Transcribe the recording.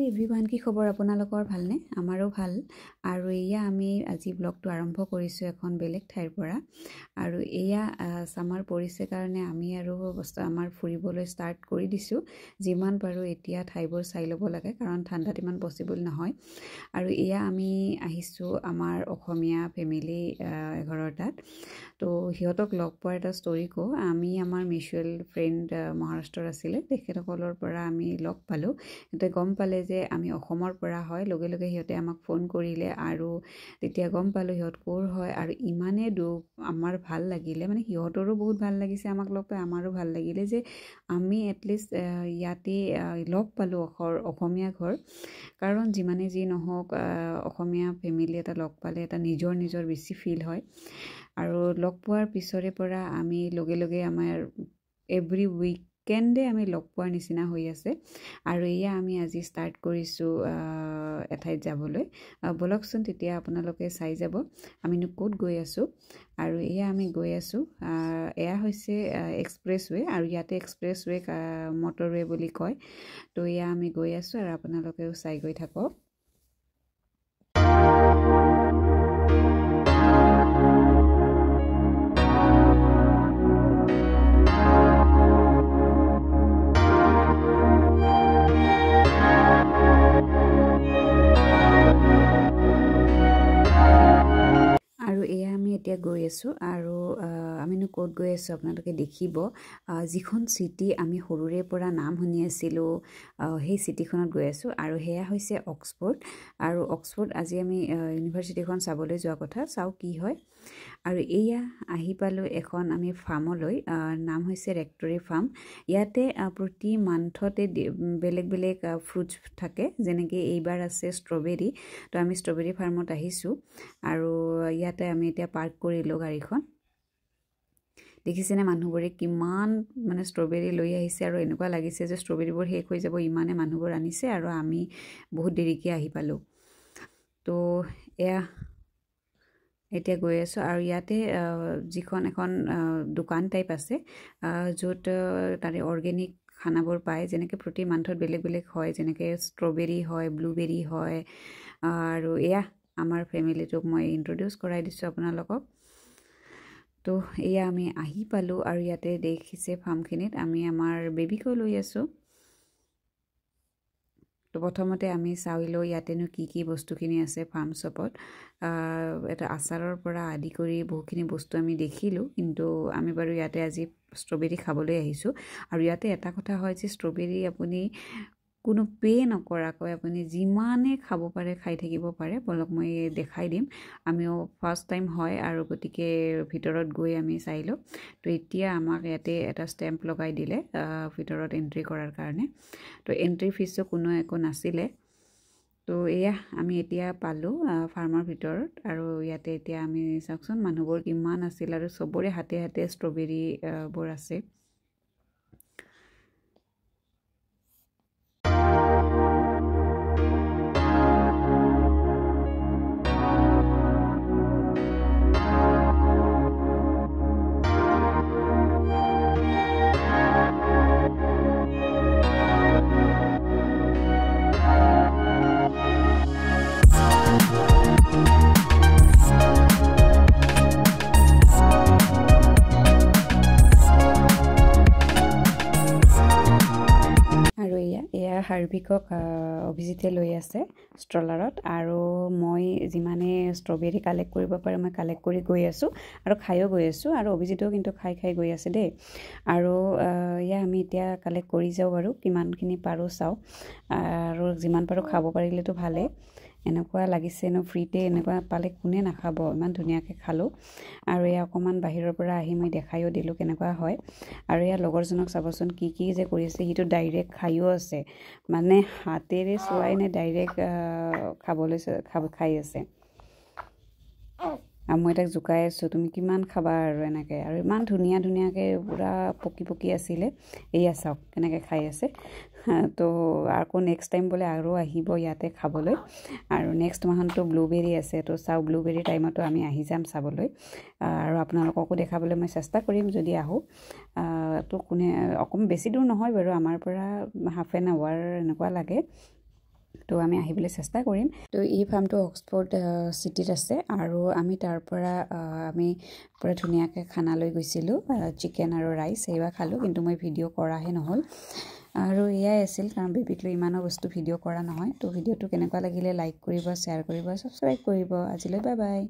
Everyone, কি খবৰ আপোনালোকৰ? ভালনে? আমাৰো ভাল। আৰু এয়া আমি আজি ব্লগটো আৰম্ভ কৰিছোঁ এখন বেলেগ ঠাইৰ পৰা। আৰু এয়া সামাৰ পৰিছে কাৰণে আমি আৰু আমাৰ ফুৰিবলৈ ষ্টাৰ্ট কৰি দিছোঁ। যিমান পাৰোঁ এতিয়া ঠাইবোৰ চাই ল'ব লাগে, কাৰণ ঠাণ্ডাত ইমান পচিবল নহয়। আৰু এয়া আমি আহিছোঁ আমাৰ অসমীয়া ফেমিলি এঘৰৰ তাত। তো সিহঁতক লগ পোৱাৰ এটা ষ্টৰি কওঁ। আমি আমাৰ মিউচুৱেল ফ্ৰেণ্ড মহাৰাষ্ট্ৰৰ আছিলে, তেখেতসকলৰ পৰা আমি লগ পালোঁ। সিহঁতে গম পালে যে আমি অসমৰ পৰা হয়, লগে লগে সিহঁতে আমাক ফোন কৰিলে আৰু তেতিয়া গম পালোঁ সিহঁত ক'ৰ হয়। আৰু ইমানেই আমাৰ ভাল লাগিলে, মানে সিহঁতৰো বহুত ভাল লাগিছে আমাক লগ পাই, আমাৰো ভাল লাগিলে যে আমি এটলিষ্ট ইয়াতে লগ পালোঁ অসমীয়া ঘৰ। কাৰণ যিমানে যি নহওক অসমীয়া ফেমিলি এটা লগ পালে এটা নিজৰ বেছি ফিল হয়। আৰু লগ পোৱাৰ পিছৰে পৰা আমি লগে লগে আমাৰ এভৰি উইকেণ্ডে আমি লগ পোৱাৰ নিচিনা হৈ আছে। আৰু এয়া আমি আজি ষ্টাৰ্ট কৰিছোঁ এঠাইত যাবলৈ। বলকচোন তেতিয়া আপোনালোকে চাই যাব আমিনো ক'ত গৈ আছোঁ। আৰু এয়া আমি গৈ আছোঁ, এয়া হৈছে এক্সপ্ৰেছৱে', আৰু ইয়াতে এক্সপ্ৰেছৱে' মটৰৱে' বুলি কয়। তো এয়া আমি গৈ আছোঁ আৰু আপোনালোকেও চাই গৈ থাকক। আৰু এয়া আমি এতিয়া গৈ আছোঁ, আৰু আমিনো ক'ত গৈ আছোঁ আপোনালোকে দেখিব। যিখন চিটি আমি সৰুৰে পৰা নাম শুনি আছিলোঁ, সেই চিটিখনত গৈ আছোঁ। আৰু সেয়া হৈছে অক্সফৰ্ড। আৰু অক্সফৰ্ড আজি আমি ইউনিভাৰ্চিটিখন চাবলৈ যোৱা কথা, চাওঁ কি হয়। আৰু এয়া আহি পালোঁ এখন আমি ফাৰ্মলৈ, নাম হৈছে ৰেক্টৰী ফাৰ্ম। ইয়াতে প্ৰতি মান্থতে বেলেগ বেলেগ ফ্ৰুটছ থাকে, যেনেকৈ এইবাৰ আছে ষ্ট্ৰবেৰী। তো আমি ষ্ট্ৰবেৰী ফাৰ্মত আহিছোঁ, আৰু ইয়াতে আমি এতিয়া পাৰ্ক কৰিলোঁ গাড়ীখন। দেখিছেনে মানুহবোৰে কিমান মানে ষ্ট্ৰবেৰী লৈ আহিছে, আৰু এনেকুৱা লাগিছে যে ষ্ট্ৰবেৰীবোৰ শেষ হৈ যাব, ইমানে মানুহবোৰ আনিছে, আৰু আমি বহুত দেৰিকৈ আহি পালোঁ। তো এয়া এতিয়া গৈ আছোঁ। আৰু ইয়াতে যিখন এখন দোকান টাইপ আছে, য'ত তাৰে অৰ্গেনিক খানাবোৰ পায়, যেনেকৈ প্ৰতি মান্থত বেলেগ বেলেগ হয়, যেনেকৈ ষ্ট্ৰবেৰী হয়, ব্লুবেৰী হয়। আৰু এয়া আমাৰ ফেমিলিটোক মই ইণ্ট্ৰডিউচ কৰাই দিছোঁ আপোনালোকক। তো এয়া আমি আহি পালোঁ, আৰু ইয়াতে দেখিছে ফাৰ্মখিনিত আমি আমাৰ বেবীকো লৈ আছোঁ। তো প্ৰথমতে আমি চাইলোঁ ইয়াতেনো কি বস্তুখিনি আছে ফাৰ্ম শ্বপত। এটা আচাৰৰ পৰা আদি কৰি বহুখিনি বস্তু আমি দেখিলোঁ, কিন্তু আমি বাৰু ইয়াতে আজি ষ্ট্ৰবেৰী খাবলৈ আহিছোঁ। আৰু ইয়াতে এটা কথা হয় যে ষ্ট্ৰবেৰী আপুনি কোনো পে' নকৰাকৈ আপুনি যিমানে খাব পাৰে খাই থাকিব পাৰে। বলক মই দেখাই দিম, আমিও ফাৰ্ষ্ট টাইম হয়, আৰু গতিকে ভিতৰত গৈ আমি চাই লওঁ। তো এতিয়া আমাক ইয়াতে এটা ষ্টেম্প লগাই দিলে ভিতৰত এণ্ট্ৰি কৰাৰ কাৰণে। তো এণ্ট্ৰি ফিজো কোনো একো নাছিলে। তো এয়া আমি এতিয়া পালোঁ ফাৰ্মৰ ভিতৰত, আৰু ইয়াতে এতিয়া আমি চাওকচোন মানুহবোৰ কিমান আছিল, আৰু চবৰে হাতে হাতে ষ্ট্ৰবেৰীবোৰ আছে। আৰু এয়া হাৰ্ভিকক অভিজিতে লৈ আছে ষ্ট্ৰলাৰত, আৰু মই যিমানে ষ্ট্ৰবেৰী কালেক্ট কৰিব পাৰোঁ মই কালেক্ট কৰি গৈ আছোঁ, আৰু খায়ো গৈ আছোঁ। আৰু অভিজিতেও কিন্তু খাই গৈ আছে দেই। আৰু এয়া আমি এতিয়া কালেক্ট কৰি যাওঁ বাৰু, কিমানখিনি পাৰোঁ চাওঁ, আৰু যিমান পাৰোঁ খাব পাৰিলেতো ভালেই। এনেকুৱা লাগিছেনো ফ্ৰীতে এনেকুৱা পালে কোনে নাখাব, ইমান ধুনীয়াকৈ খালোঁ। আৰু এয়া অকণমান বাহিৰৰ পৰা আহি মই দেখায়ো দিলোঁ কেনেকুৱা হয়। আৰু এয়া লগৰজনক চাবচোন কি যে কৰিছে, সিটো ডাইৰেক্ট খায়ো আছে, মানে হাতেৰে চোৱাই নে ডাইৰেক্ট খাই আছে। আৰু মই তাক জোকাই আছোঁ, তুমি কিমান খাবা আৰু এনেকৈ। আৰু ইমান ধুনীয়াকৈ পূৰা পকি আছিলে, এয়া চাওক কেনেকৈ খাই আছে। তো আকৌ নেক্সট টাইম বোলে আৰু আহিব ইয়াতে খাবলৈ। আৰু নেক্সট মাহতো ব্লুবেৰী আছে, তো চাওক ব্লুবেৰী টাইমতো আমি আহি যাম চাবলৈ, আৰু আপোনালোককো দেখাবলৈ মই চেষ্টা কৰিম যদি আহোঁ। তো অকণমান বেছি দূৰ নহয় বাৰু, আমাৰ পৰা হাফ এন আৱাৰ এনেকুৱা লাগে। আমি আহিবলৈ চেষ্টা কৰিম। তো এই ফাৰ্মটো অক্সফৰ্ড চিটিত আছে আৰু আমি তাৰ পৰা আমি পুৰা ধুনীয়াকৈ খানা লৈ গৈছিলোঁ, চিকেন আৰু ৰাইচ এইবাৰ খালোঁ, কিন্তু মই ভিডিঅ' কৰাহে নহ'ল। আৰু এয়াই আছিল, কাৰণ বেবীক লৈ ইমানো বস্তু ভিডিঅ' কৰা নহয়। তো ভিডিঅ'টো কেনেকুৱা লাগিলে লাইক কৰিব, শ্বেয়াৰ কৰিব, ছাবস্ক্ৰাইব কৰিব। আজিলৈ বাই বাই।